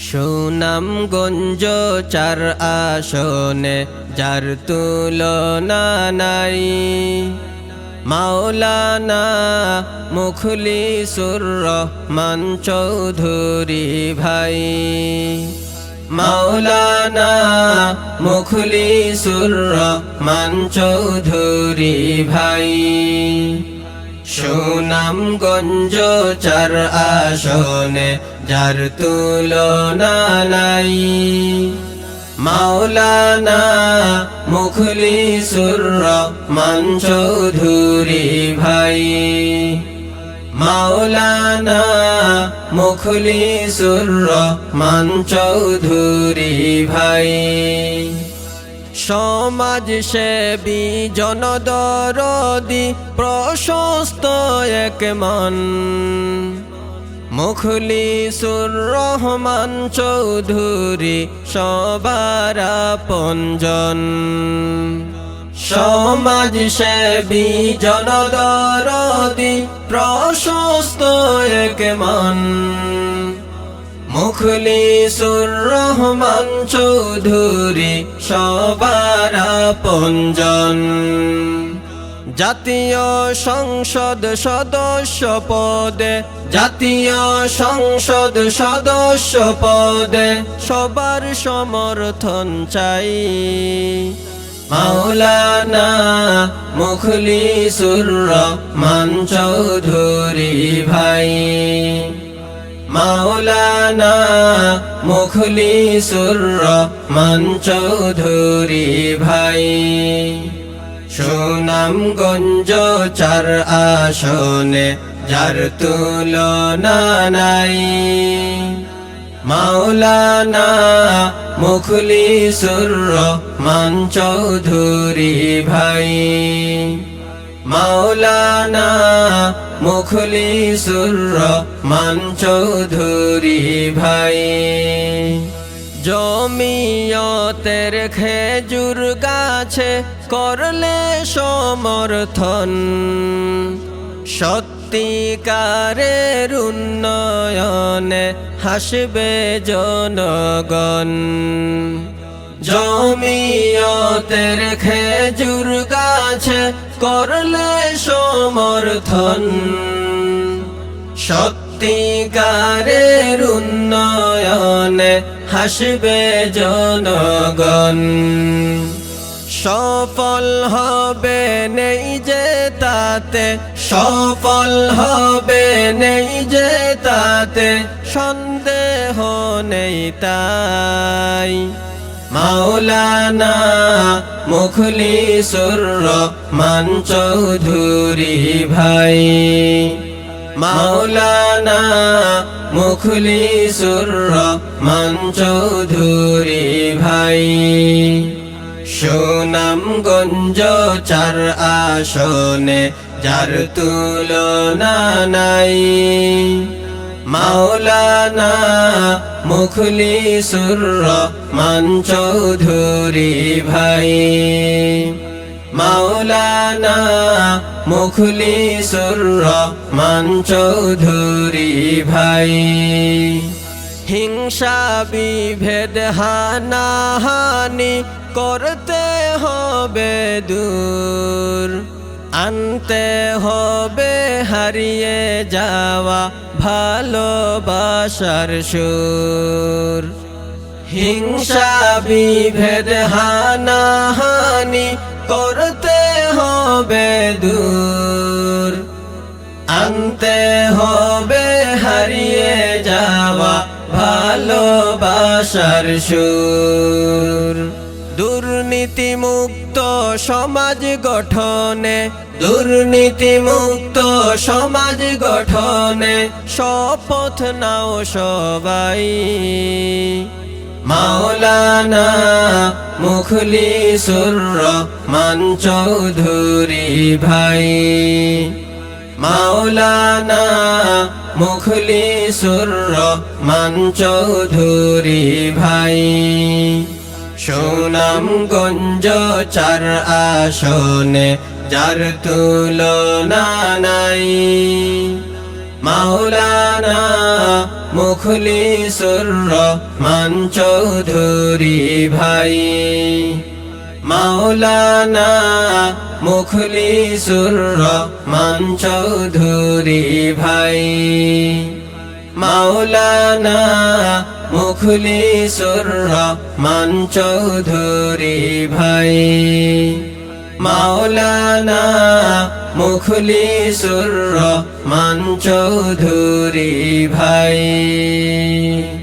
সুনামগঞ্জ চার আসনে যার তুলনা নাই, মাওলানা মুখলিসুর রহমান চৌধুরী ভাই। মাওলানা মুখলিসুর রহমান চৌধুরী ভাই। সুনামগঞ্জ চার আসনে যার তুলনা নাই, মাওলানা মুখলিসুর রহমান চৌধুরী ভাই। মাওলানা মুখলিসুর রহমান চৌধুরী ভাই। সমাজ সেবী জনদরদি প্রশস্ত এক মন, মুখলিসুর রহমান চৌধুরী সবার আপনজন। সমাজ সেবী জনদরদি প্রশস্ত এক মন, মুখলিসুর রহমান চৌধুরী সবার আপনজন। জাতীয় সংসদ সদস্য পদে, জাতীয় সংসদ সদস্য পদে সবার সমর্থন চাই। মাওলানা মুখলিসুর রহমান চৌধুরী ভাই। মাওলানা মুখলিসুর রহমান চৌধুরী ভাই। সুনামগঞ্জ চার আসনে যার তুলনা নাই, মাওলানা মুখলিসুর রহমান চৌধুরী ভাই। মাওলানা মুখলিসুর রহমান চৌধুরী ভাই। জমিয়তের খেজুর গাছে করলে সমর্থন, সত্যিকারের উন্নয়নে হাসবে জনগণ। জমিয়তের খেজুর গাছে করলে সমর্থন, সত্যিকারের উন্নয়নে হাসবে জনগণ। সফল হবে নেই যে তাতে, সফল হবে নেই যে তাতে সন্দেহ নেই তাই। মাওলানা মুখলিসুর রহমান চৌধুরী ভাই। মাওলানা মুখলিসুর রহমান চৌধুরী ভাই। সুনামগঞ্জ চার আসনে যার তুলনা নাই, মাওলানা মুখলিসুর রহমান চৌধুরী ভাই। মাওলানা মুখলিসুর রহমান চৌধুরী ভাই। হিংসা বিভেদ হানাহানি করতে হবে দূর, আনতে হবে হারিয়ে যাওয়া ভালোবাসার সুর। হিংসা বিভেদ হানাহানি করতে হবে দূর, আনতে হবে হারিয়ে যাওয়া ভালোবাসার সুর। দুর্নীতি মুক্ত সমাজ গঠনে, দুর্নীতি মুক্ত সমাজ গঠনে শপথ নাও সবাই। মাওলানা মুখলিসুর রহমান চৌধুরী ভাই। মাওলানা মুখলিসুর রহমান চৌধুরী ভাই। সুনামগঞ্জ চার আসনে যার তুলনা নাই, মাওলানা মুখলিসুর রহমান চৌধুরী ভাই মাওলানা মুখলিসুর রহমান চৌধুরী ভাই মাওলানা মুখলিসুর রহমান চৌধুরী ভাই মাওলানা মুখলিসুর রহমান চৌধুরী ভাই।